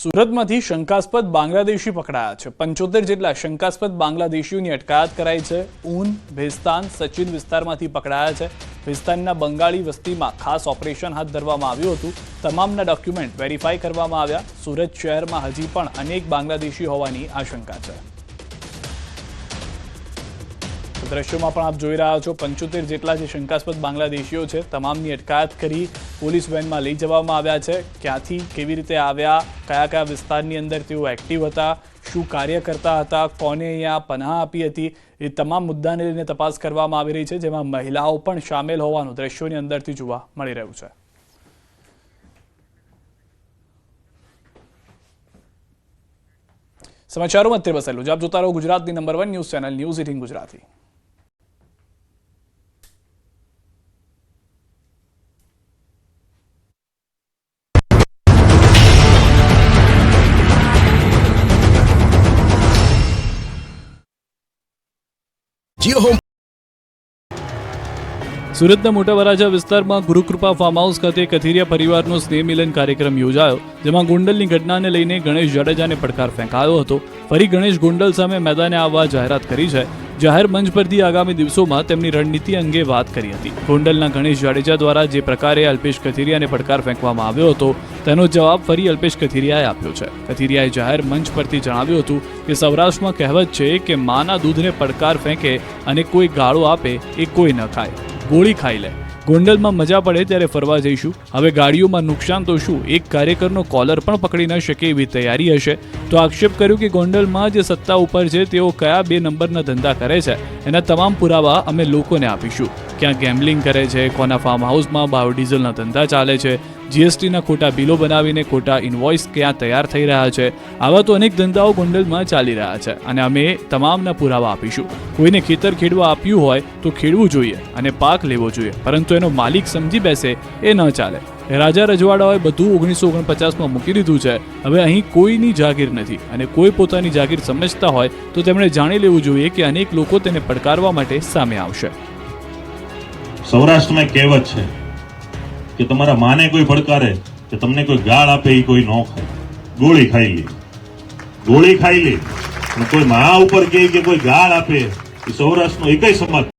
સુરતમાંથી શંકાસ્પદ બાંગ્લાદેશી પકડાયા છે। 75 જેટલા શંકાસ્પદ બાંગ્લાદેશીઓની અટકાયત કરાઈ છે। ઊન, ભેસ્તાન, સચિન વિસ્તારમાંથી પકડાયા છે। ભેસ્તાનના બંગાળી વસ્તીમાં ખાસ ઓપરેશન હાથ ધરવામાં આવ્યું હતું। તમામના ડોક્યુમેન્ટ વેરીફાઈ કરવામાં આવ્યા। સુરત શહેરમાં હજી પણ અનેક બાંગ્લાદેશી હોવાની આશંકા છે। દ્રશ્યોમાં પણ આપ જોઈ રહ્યા છો 75 જેટલા જે શંકાસ્પદ બાંગ્લાદેશીઓ છે તમામની અટકાયત કરી પોલીસ વેનમાં લઈ જવામાં આવ્યા છે। ક્યાંથી કેવી રીતે આવ્યા, કયા કયા વિસ્તારની અંદર તેઓ એક્ટિવ હતા, શું કાર્ય કરતા હતા, કોને અહીંયા પનાહ આપી હતી, એ તમામ મુદ્દાને લઈને તપાસ કરવામાં આવી રહી છે, જેમાં મહિલાઓ પણ સામેલ હોવાનું દ્રશ્યોની અંદરથી જોવા મળી રહ્યું છે। સમાચારોમાં અત્યારે બસ એટલું જ। આપ જોતા રહો ગુજરાતની number 1 news channel news 18 Gujarati. સુરતના મોટા વરાછા વિસ્તારમાં ગુરુકૃપા ફાર્મ હાઉસ ખાતે કથિરિયા પરિવારનો સ્નેહ મિલન કાર્યક્રમ યોજાયો, જેમાં ગોંડલની ઘટનાને લઈને ગણેશ જાડેજાને પડકાર ફેંકાયો હતો। ફરી ગણેશ ગોંડલ સામે મેદાને આવવા જાહેરાત કરી છે। જાહેર મંચ પરથી આગામી દિવસોમાં તેમની રણનીતિ અંગે વાત કરી હતી। ગોંડલના ગણેશ જાડેજા દ્વારા જે પ્રકારે અલ્પેશ કથિરિયાને પડકાર ફેંકવામાં આવ્યો હતો તેનો જવાબ ફરી અલ્પેશ કથિરિયાએ આપ્યો છે। કથિરિયાએ જાહેર મંચ પરથી જણાવ્યું હતું કે સૌરાષ્ટ્રમાં કહેવત છે કે માના દૂધને પડકાર ફેંકે અને કોઈ ગાળો આપે એ કોઈ ન ખાય, ગોળી ખાઈ લે। ગોંડલમાં મજા પડે ત્યારે ફરવા જઈશું। હવે ગાડીઓમાં નુકસાન તો શું, એક કાર્યકરનો કોલર પણ પકડી ન શકે એવી તૈયારી હશે। તો આક્ષેપ કર્યો કે ગોંડલમાં જે સત્તા ઉપર છે તેઓ કયા 2 નંબરના ધંધા કરે છે એના તમામ પુરાવા અમે લોકોને આપીશું। ક્યાં ગેમ્બલિંગ કરે છે, કોના ફાર્મ હાઉસમાં બાયોડીઝલના ધંધા ચાલે છે, જીએસટીના ખોટા બિલો બનાવીને ખોટા ઇનવોઇસ ક્યાં તૈયાર થઈ રહ્યા છે, આવા તો અનેક ધંધાઓ ગોંડલમાં ચાલી રહ્યા છે અને અમે તમામના પુરાવા આપીશું। કોઈને ખેતર ખેડવા આપ્યું હોય તો ખેડવું જોઈએ અને પાક લેવો જોઈએ, પરંતુ એનો માલિક સમજી બેસે એ ન ચાલે। રાજા રજવાડાઓએ બધું 1949માં મૂકી દીધું છે। હવે અહીં કોઈની જાગીર નથી અને કોઈ પોતાની જાગીર સમજતા હોય તો તેમણે જાણી લેવું જોઈએ કે અનેક લોકો તેને પડકારવા માટે સામે આવશે। સૌરાષ્ટ્રમાં કહેવત છે કે તમારા માને કોઈ પડકારે કે તમને કોઈ ગાળ આપે એ કોઈ ન ખાય, ગોળી ખાઈ લે, ગોળી ખાઈ લે। કોઈ મા ઉપર કહે કે કોઈ ગાળ આપે એ સૌરાષ્ટ્રનો એકય સમાજ